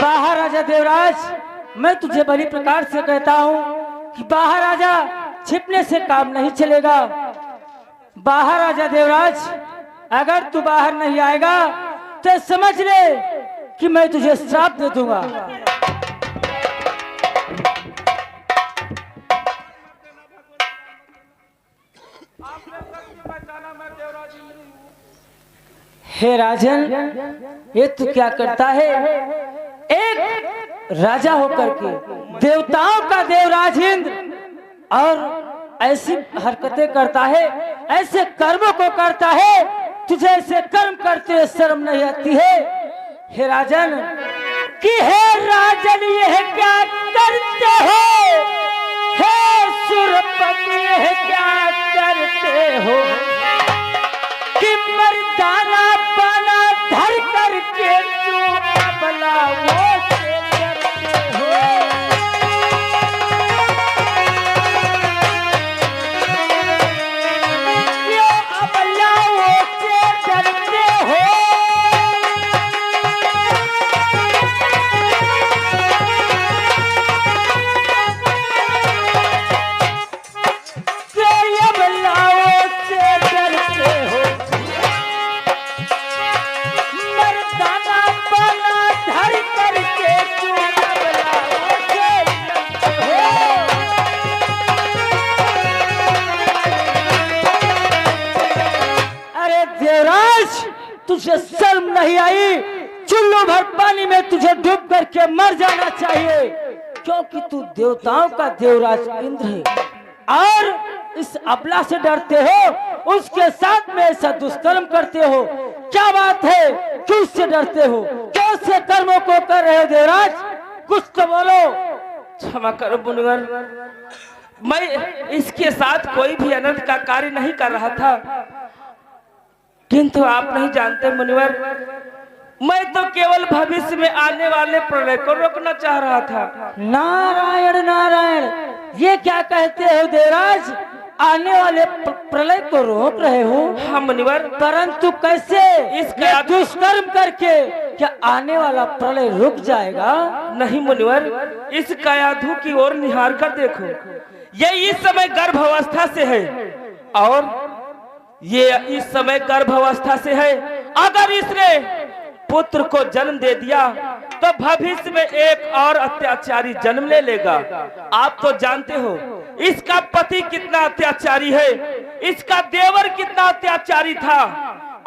बाहर आजा देवराज, मैं तुझे बड़ी प्रकार से कहता हूँ कि बाहर आजा, छिपने से काम नहीं चलेगा। बाहर आजा देवराज, अगर तू बाहर नहीं आएगा तो समझ ले कि मैं तुझे श्राप दे दूंगा। हे राजन, ये तू क्या करता है? एक राजा होकर के देवताओं का देवराज इंद्र और ऐसी हरकतें करता है, ऐसे कर्मों को करता है, तुझे ऐसे कर्म करते हुए शर्म नहीं आती है? हे राजन, कि हे राजन यह क्या करते हो? हे सुरपति यह क्या करते हो कि मर्दाना बना धर करके तू अबला वो से करते हो? क्यों अबला वो से करते हो? क्यों अबला वो से करते हो? मर्दाना बना धर करके तू अबला वो से करते हो? अरे देवराज, तुझे शर्म नहीं आई? चुल्लू भर पानी में तुझे डूब करके मर जाना चाहिए, क्योंकि तू देवताओं का देवराज इंद्र है और इस अबला से डरते हो, उसके साथ में ऐसा दुष्कर्म करते हो। क्या बात है, क्यों उससे डरते हो? क्यों से कर्मों को कर रहे हो देवराज? कुछ तो बोलो। क्षमा करो मुनिवर, मैं इसके साथ कोई भी अनर्थ का कार्य नहीं कर रहा था, किंतु आप नहीं जानते मुनिवर, मैं तो केवल भविष्य में आने वाले प्रलय को रोकना चाह रहा था। नारायण नारायण, ये क्या कहते हो देवराज? आने वाले प्रलय को रोक रहे हो? हाँ मुनिवर, परंतु कैसे? इसका दुष्कर्म करके क्या आने वाला प्रलय रुक जाएगा? नहीं मुनिवर, इस कायाधु की ओर निहार कर देखो, ये इस समय गर्भावस्था से है और ये इस समय गर्भावस्था से है। अगर इसने पुत्र को जन्म दे दिया तो भविष्य में एक और अत्याचारी जन्म ले लेगा। आप तो जानते हो इसका पति कितना अत्याचारी है, इसका देवर कितना अत्याचारी था,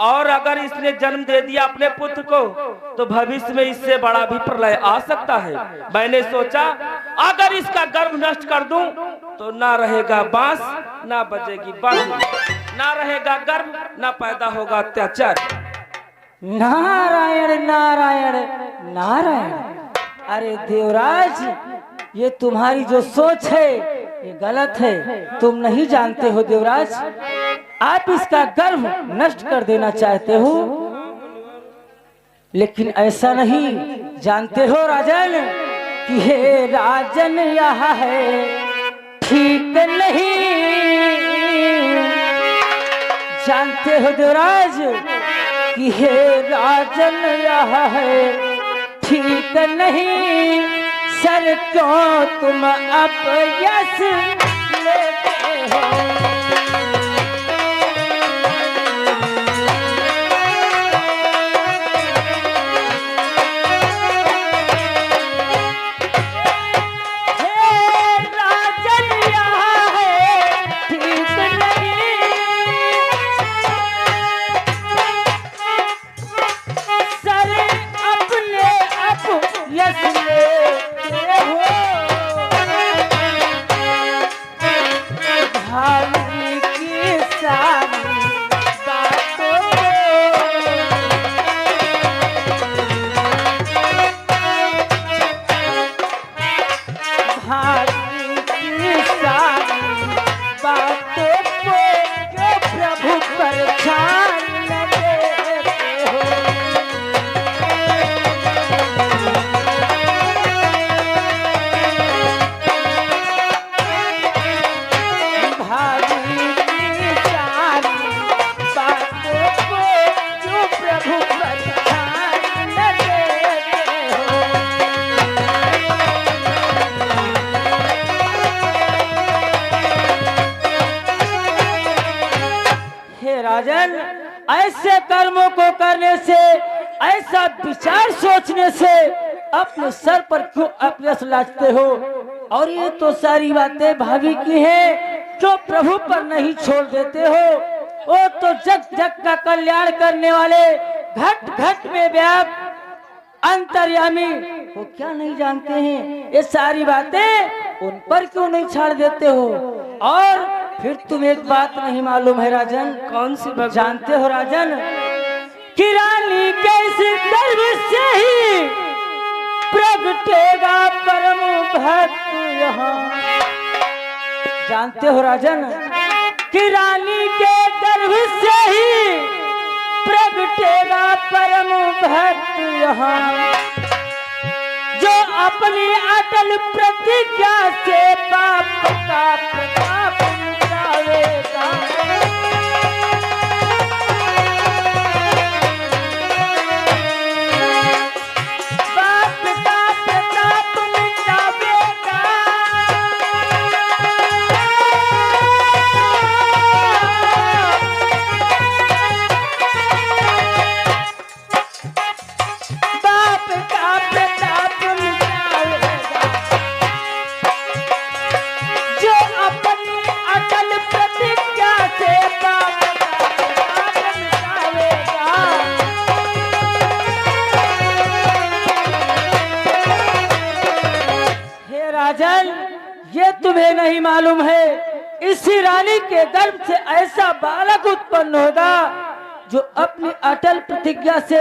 और अगर इसने जन्म दे दिया अपने पुत्र को तो भविष्य में इससे बड़ा भी प्रलय आ सकता है। मैंने सोचा अगर इसका गर्भ नष्ट कर दूं तो ना रहेगा बांस, ना बजेगी बांसुरी, ना रहेगा गर्भ, ना पैदा होगा अत्याचार। नारायण नारायण नारायण। अरे देवराज, ये तुम्हारी जो सोच है ये गलत है, तुम नहीं जानते हो देवराज। आप इसका गर्भ नष्ट कर देना चाहते हो, लेकिन ऐसा नहीं। जानते हो राजन कि हे राजन यह है ठीक नहीं। जानते हो देवराज कि हे राजन यह है ठीक नहीं। सर क्यों तुम अपयश लेते हो? भाई ऐसे कर्मों को करने से, ऐसा विचार सोचने से अपने सर पर क्यों अपयश लादते हो? और ये तो सारी बातें भाभी की है जो प्रभु पर नहीं छोड़ देते हो। वो तो जग जग का कल्याण करने वाले, घट घट में व्याप्त अंतर्यामी, वो क्या नहीं जानते हैं? ये सारी बातें उन पर क्यों नहीं छाड़ देते हो? और फिर तुम एक बात नहीं मालूम है राजन? कौन सी बात? जानते हो राजन कि रानी के इस गर्भ से ही प्रगटेगा परम भक्त यहाँ। जानते हो राजन कि रानी के गर्भ से ही प्रगटेगा परम भक्त यहाँ, जो अपनी अटल प्रतिज्ञा से पाप का प्रताप मिटावेगा। पाप का प्रताप मिटावेगा। पाप का प्रताप मिटावेगा, जो अपनी अटल प्रतिज्ञा से पाप का प्रताप मिटावेगा। हे राजन, ये तुम्हें नहीं मालूम है, इसी रानी के गर्भ से ऐसा बालक उत्पन्न होगा जो अपनी अटल प्रतिज्ञा से,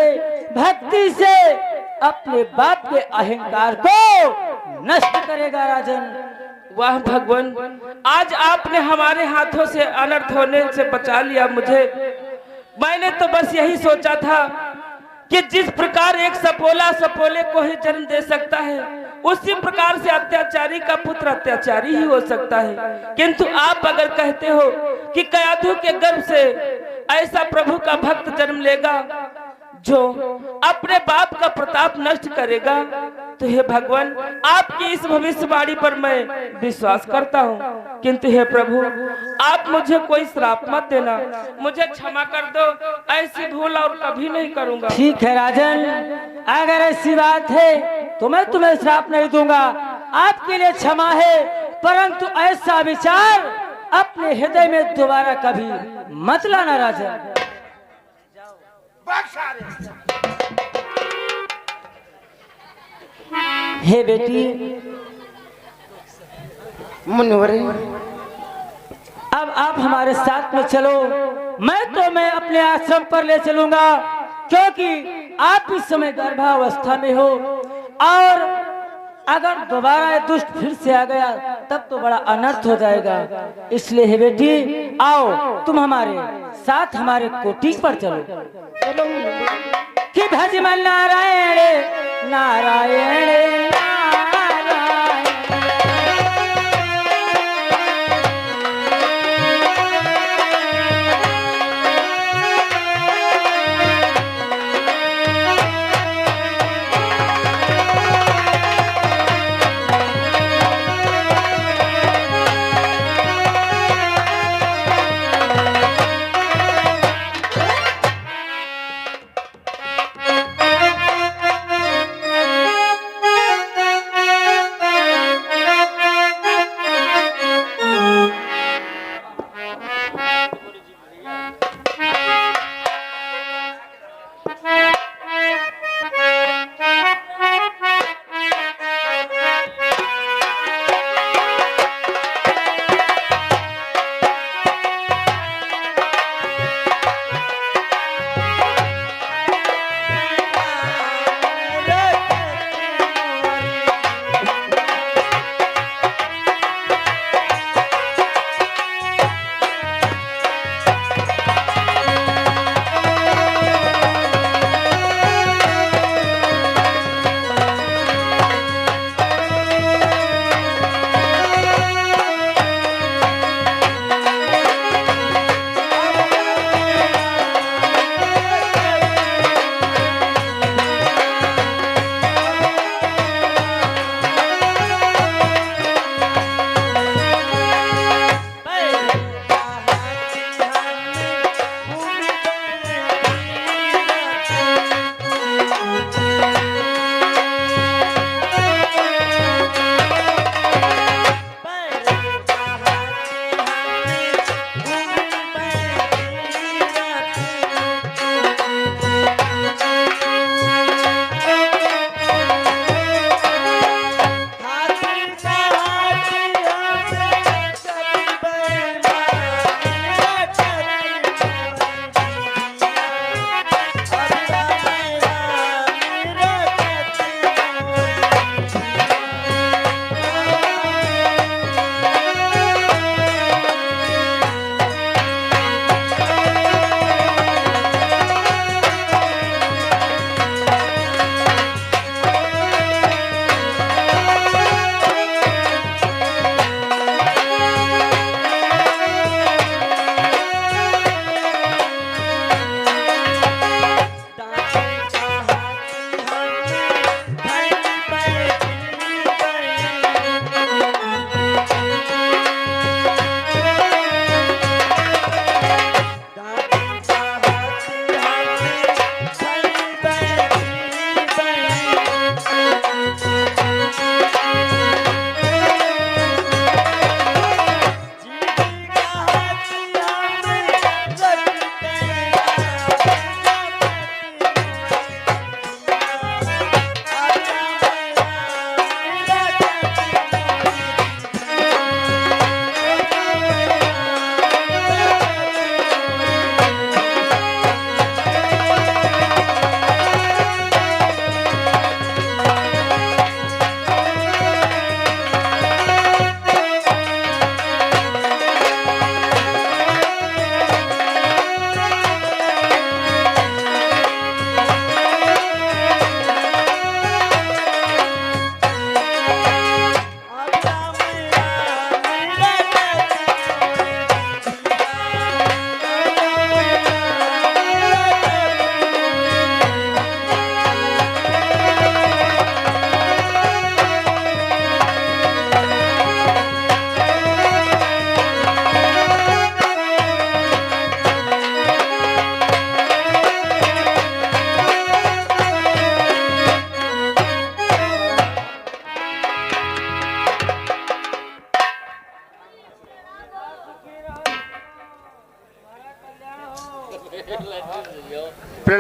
भक्ति से अपने बाप के अहंकार को नष्ट करेगा। राजन वाह भगवान, आज आपने हमारे हाथों से अनर्थ होने से बचा लिया मुझे। मैंने तो बस यही सोचा था कि जिस प्रकार एक सपोला सपोले को ही जन्म दे सकता है, उसी प्रकार से अत्याचारी का पुत्र अत्याचारी ही हो सकता है। किंतु आप अगर कहते हो कि कयाधु के गर्भ से ऐसा प्रभु का भक्त जन्म लेगा जो अपने बाप का प्रताप नष्ट करेगा, तो हे भगवान, आपकी इस भविष्यवाणी पर मैं विश्वास करता हूँ। किंतु हे प्रभु, आप मुझे कोई श्राप मत देना, मुझे क्षमा कर दो, ऐसी भूल और कभी नहीं करूँगा। ठीक है राजन, अगर ऐसी बात है तो मैं तुम्हें श्राप नहीं दूंगा, आपके लिए क्षमा है। परंतु ऐसा विचार अपने हृदय में दोबारा कभी मत लाना राजन। हे बेटी, मुनवरे, अब आप हमारे साथ में चलो। मैं अपने आश्रम पर ले चलूंगा, क्योंकि आप इस समय गर्भावस्था में हो, और अगर दोबारा ये दुष्ट फिर से आ गया तब तो बड़ा अनर्थ हो जाएगा। इसलिए हे बेटी, आओ तुम हमारे साथ हमारे कोठी पर चलो। कि भज मन नारायण नारायण नारायण।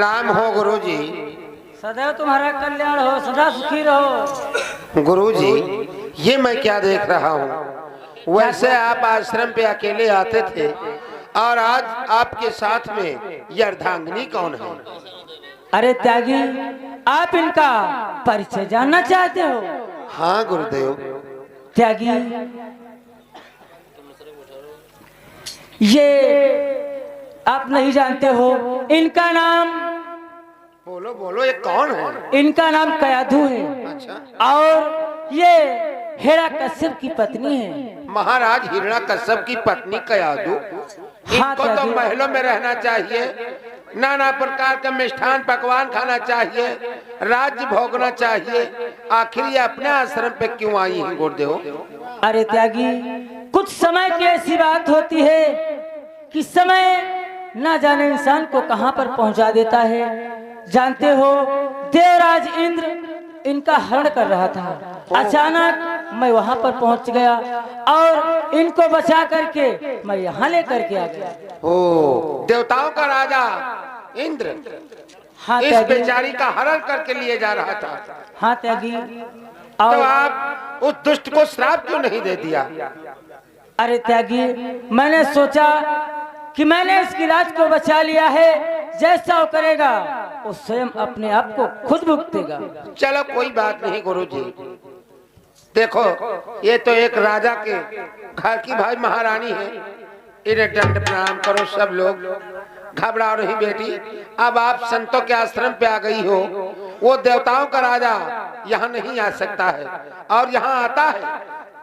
प्रणाम हो गुरुजी। सदैव तुम्हारा कल्याण हो, सदा सुखी रहो। गुरुजी, ये मैं क्या देख रहा हूँ? वैसे आप आश्रम पे अकेले आते थे और आज आपके साथ में ये अर्धांगिनी कौन है? अरे त्यागी, आप इनका परिचय जानना चाहते हो? हाँ गुरुदेव। त्यागी, ये आप नहीं जानते हो, इनका नाम, बोलो बोलो, ये कौन है? इनका नाम कयाधु है। अच्छा। और ये हेरा कश्यप की पत्नी है। महाराज हिरण्यकश्यप की पत्नी कयाधु। हाँ, इनको तो त्यागी। महलों में रहना चाहिए, नाना प्रकार का मिष्ठान पकवान खाना चाहिए, राज्य भोगना चाहिए। आखिर ये अपने आश्रम पे क्यों आई हैं गुरुदेव? अरे त्यागी, कुछ समय की ऐसी बात होती है कि समय न जाने इंसान को कहां पर पहुंचा देता है। जानते हो, देवराज इंद्र इनका हरण कर रहा था। अचानक मैं वहां पर पहुंच गया और इनको बचा करके मैं यहाँ लेकर के आ गया। ओ, देवताओं का राजा इंद्र हाँ इस त्यागी। बेचारी का हरण करके लिए जा रहा था। हाँ त्यागी। तो और आप उस दुष्ट को श्राप क्यों नहीं दे दिया? अरे त्यागी, मैंने सोचा कि मैंने इसकी लाज को बचा लिया है, जैसा वो करेगा वो स्वयं अपने आप को खुद भुगतेगा। चलो कोई बात नहीं गुरुजी। देखो, ये तो एक राजा के घर की भाई महारानी है, इन्हें दंड प्रणाम करो सब लोग। घबराओ नहीं बेटी, अब आप संतों के आश्रम पे आ गई हो। वो देवताओं का राजा यहाँ नहीं आ सकता है, और यहाँ आता है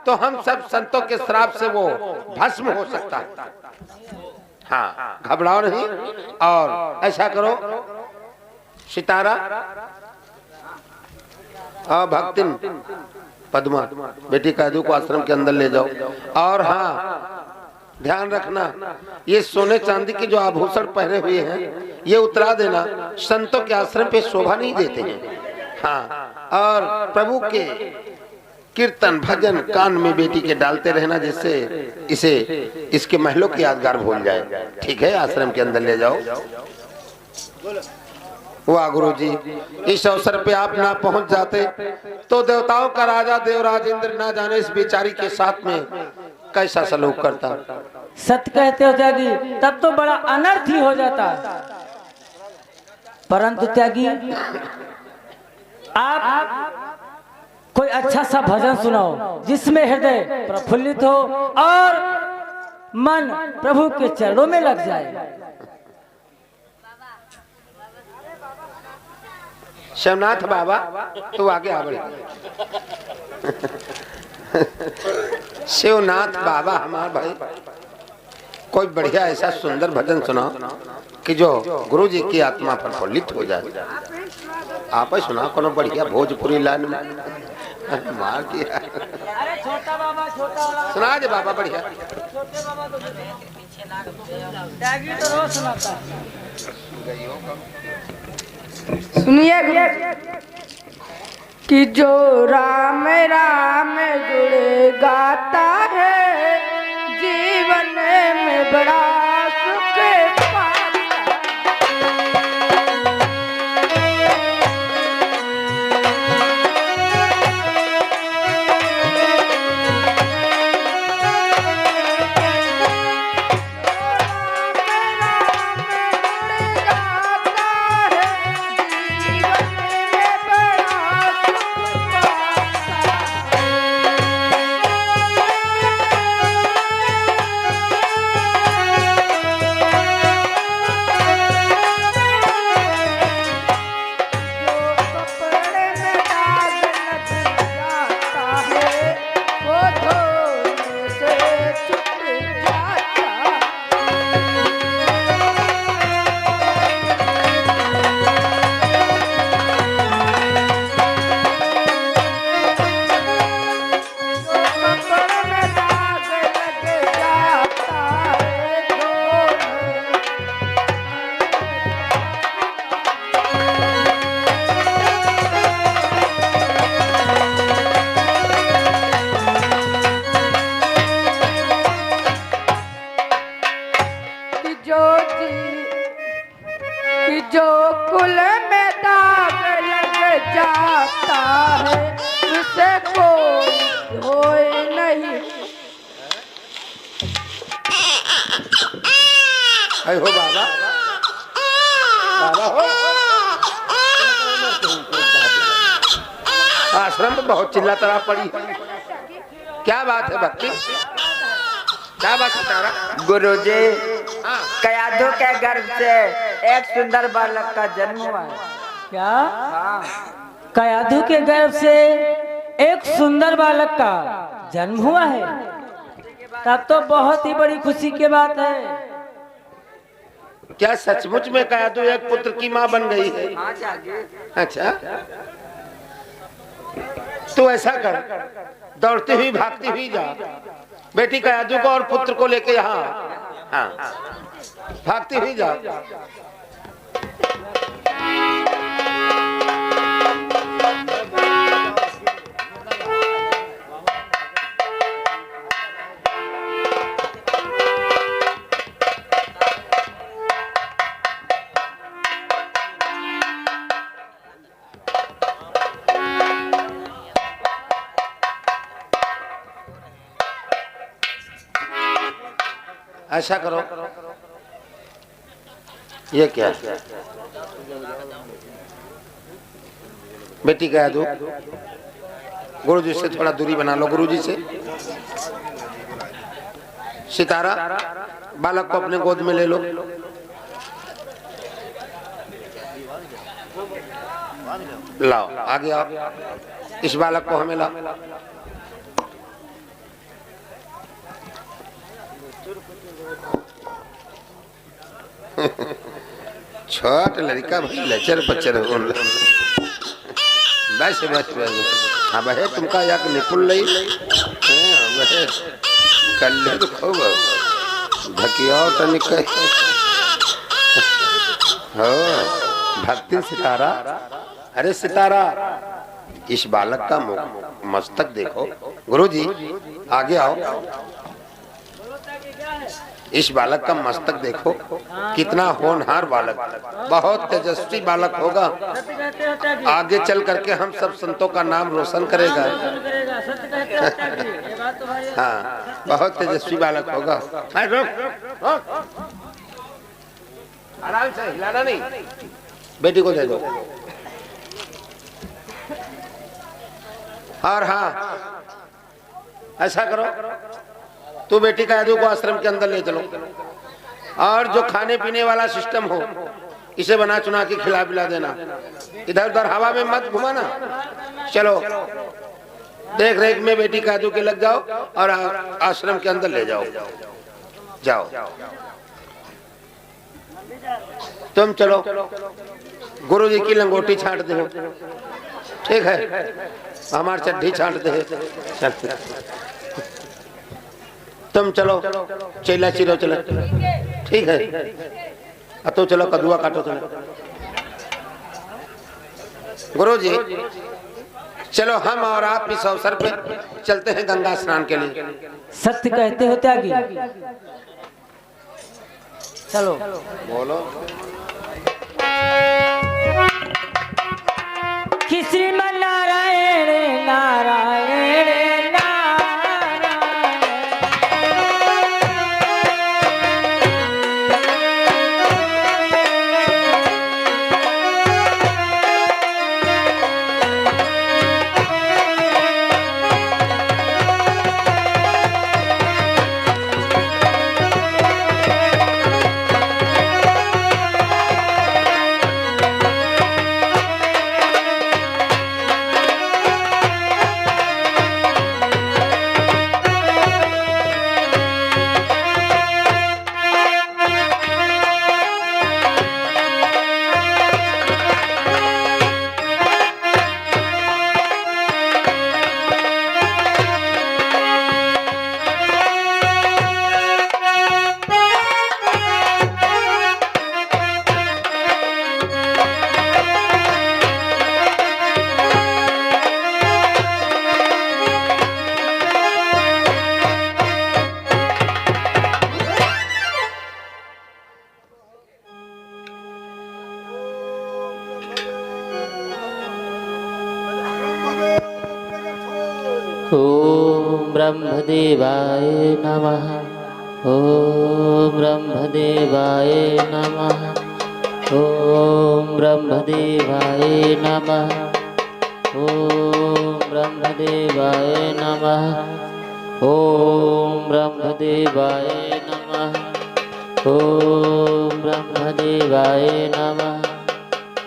तो हम सब संतों के श्राप से वो भस्म हो सकता है। हाँ, घबराओ नहीं। और ऐसा करो सितारा और भक्तिन पद्मा, बेटी कयाधु को आश्रम के अंदर ले जाओ। और हाँ, ध्यान रखना, ये सोने चांदी के जो आभूषण पहने हुए हैं ये उतरा देना, संतों के आश्रम पे शोभा नहीं देते हैं। हाँ, और प्रभु के कीर्तन भजन कान में बेटी के डालते रहना, जिससे इसे इसके महलों की यादगार भूल जाए। ठीक है, आश्रम के अंदर ले जाओ। वाह गुरुजी, इस अवसर पे आप ना पहुंच जाते तो देवताओं का राजा देवराज इंद्र ना जाने इस बेचारी के साथ में कैसा सलूक करता। सत्य कहते हो त्यागी, तब तो बड़ा अनर्थ ही हो जाता। परंतु त्यागी, आप कोई अच्छा सा भजन सुनाओ जिसमें हृदय प्रफुल्लित हो और मन प्रभु के चरणों में लग जाए। शिवनाथ बाबा, तू आगे आ बढ़। शिवनाथ बाबा हमारे भाई, कोई बढ़िया ऐसा सुंदर भजन सुनाओ कि जो गुरु जी की आत्मा प्रफुल्लित हो जाए। आप ही सुना कोनो बढ़िया भोजपुरी लाइन में मार दिया। अरे छोटा बाबा, छोटा वाला सुना दे बाबा बढ़िया। छोटे बाबा तो त्यागी तो रोज सुनाता है। सुनिए कि जो राम राम जुड़े गाता है जीवन में बड़ा सुख पाता अरे हो बाबा, बाबा हो। आश्रम में बहुत चिल्ला तरा पड़ी। क्या बात है भक्ति, क्या बात है तारा? गुरुजी, हाँ। कयाधु के गर्भ से एक सुंदर बालक का जन्म हुआ है। क्या? कयाधु के गर्भ से एक सुंदर बालक का जन्म हुआ है? तब तो बहुत ही बड़ी खुशी की बात है। क्या सचमुच में कयाधु एक पुत्र की माँ बन गई है? अच्छा, तो ऐसा कर, दौड़ती हुई भागती हुई जा, बेटी कयाधु को और पुत्र को लेके यहाँ, हाँ, भागती हुई जा। ऐसा करो, ये क्या है? बेटी कयाधु, गुरुजी से थोड़ा दूरी बना लो, गुरुजी से। सितारा, बालक को अपने गोद में ले लो। लाओ, आगे आओ, इस बालक को हमें लाओ। छोट लड़का भाई लचर पचर हो। बस बस बस, हाँ बहे तुमका याक निपुल लई, बहे कल्ले तो खूब धकियाओ तनिक हो। भक्ति सितारा, अरे सितारा, इस बालक का मस्तक देखो। गुरुजी आगे आओ, इस बालक का मस्तक देखो, कितना होनहार बालक, बहुत तेजस्वी बालक होगा, आगे चल करके हम सब संतों का नाम रोशन करेगा। हाँ, बहुत तेजस्वी बालक होगा। आराम से, हिलाना नहीं, बेटी को दे दो। और हाँ, ऐसा करो, तो बेटी कयाधु को आश्रम के अंदर ले चलो, और जो खाने पीने वाला सिस्टम हो इसे बना चुना के खिला पिला देना, इधर उधर हवा में मत घुमाना। चलो, देख रेख में बेटी कयाधु के लग जाओ और आश्रम के अंदर ले जाओ। जाओ तुम, चलो गुरु जी की लंगोटी छाट दो, ठीक है, हमारी चड्ढी छाट दे। तुम चलो चेला चिरो, चलो ठीक है, तो चलो कदुआ काटो। चलो गुरु जी, चलो हम और आप इस अवसर पे चलते हैं गंगा स्नान के लिए। सत्य कहते हो त्यागी, चलो बोलो। कि श्रीमन नारायण नारायण ओम ब्रह्मदेवाय नमः। ओम ब्रह्मदेवाय नमः। ओम ब्रह्मदेवाय नमः। ओम ब्रह्मदेवाय नमः। ओम ब्रह्मदेवाय नमः। ओम ब्रह्मदेवाय नमः।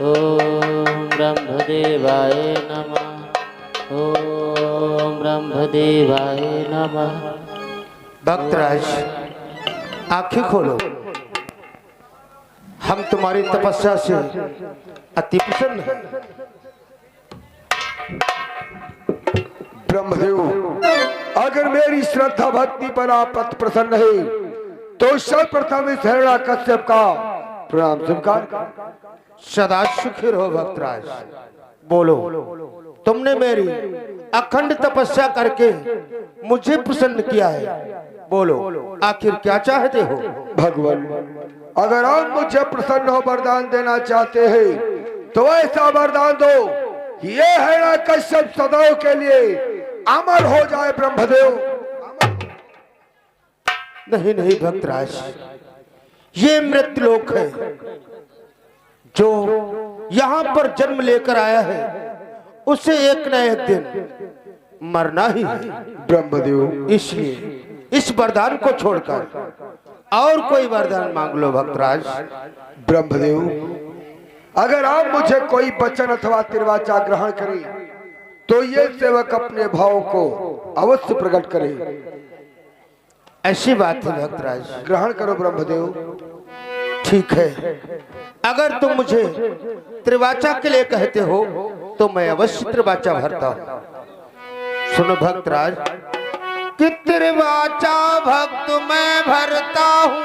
ओम ब्रह्मदेवाय नमः। ओम ब्रह्मदेवाय नमः। भक्तराज आंखें खोलो, हम तुम्हारी तपस्या से अति प्रसन्न हैं। ब्रह्मदेव, अगर मेरी श्रद्धा भक्ति पर आप अति प्रसन्न है तो सर्वप्रथम इस हिरण्यकश्यप का प्रणाम स्वीकार। सदा सुखी रहो भक्तराज। बोलो, तुमने मेरी अखंड तपस्या करके मुझे प्रसन्न किया है, बोलो आखिर क्या चाहते हो? भगवान, अगर आप मुझे प्रसन्न हो वरदान देना चाहते हैं तो ऐसा वरदान दो कि ये हिरण्यकश्यप सदैव के लिए अमर हो जाए। ब्रह्मदेव, नहीं नहीं भक्तराज, ये मृत्युलोक है, जो यहाँ पर जन्म लेकर आया है उसे एक न एक दिन मरना ही है। ब्रह्मदेव, इसलिए इस वरदान को छोड़कर और कोई वरदान मांग लो भक्तराज। ब्रह्मदेव, अगर आप मुझे कोई वचन अथवा तिरवाचा ग्रहण करें तो ये सेवक अपने भाव को अवश्य प्रकट करे। ऐसी बात है भक्तराज। ग्रहण करो ब्रह्मदेव। ठीक है, अगर तुम मुझे त्रिवाचा के लिए कहते हो तो मैं अवश्य त्रिवाचा भरता हूँ। सुनो भक्तराज, कि त्रिवाचा भक्त मैं भरता हूँ,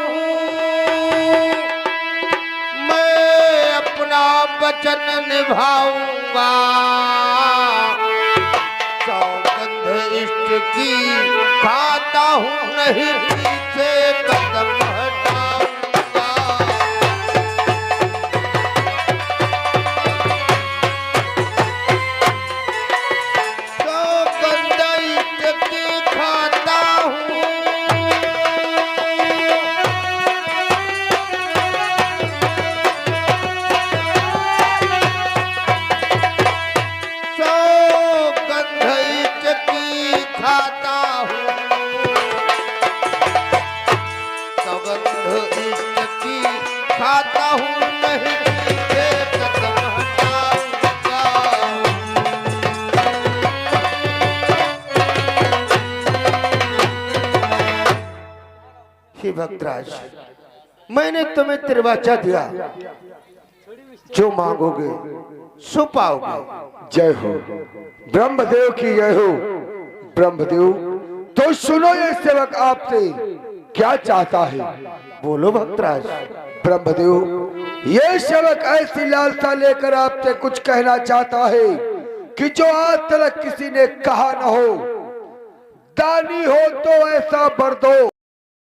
मैं अपना वचन निभाऊंगा, सौगंध इष्ट की खाता हूँ, नहीं पीछे कदम हटाऊंगा। सौगंध इष्ट की खाता हूँ, सौगंध इष्ट की खाता हूँ, सौगंध इष्ट की खाता हूँ, नहीं पीछे कदम हटाऊंगा। हे भक्तराज, मैंने तुम्हें त्रिवाचा दिया, जो मांगोगे सो पाओगे। जय हो ब्रह्मदेव की जय हो। ब्रह्मदेव, तो सुनो ये सेवक आपसे क्या चाहता है। बोलो भक्तराज। ब्रह्मदेव, ये सेवक ऐसी लालसा लेकर आपसे कुछ कहना चाहता है कि जो आज तक किसी ने कहा न हो। दानी हो तो ऐसा वर दो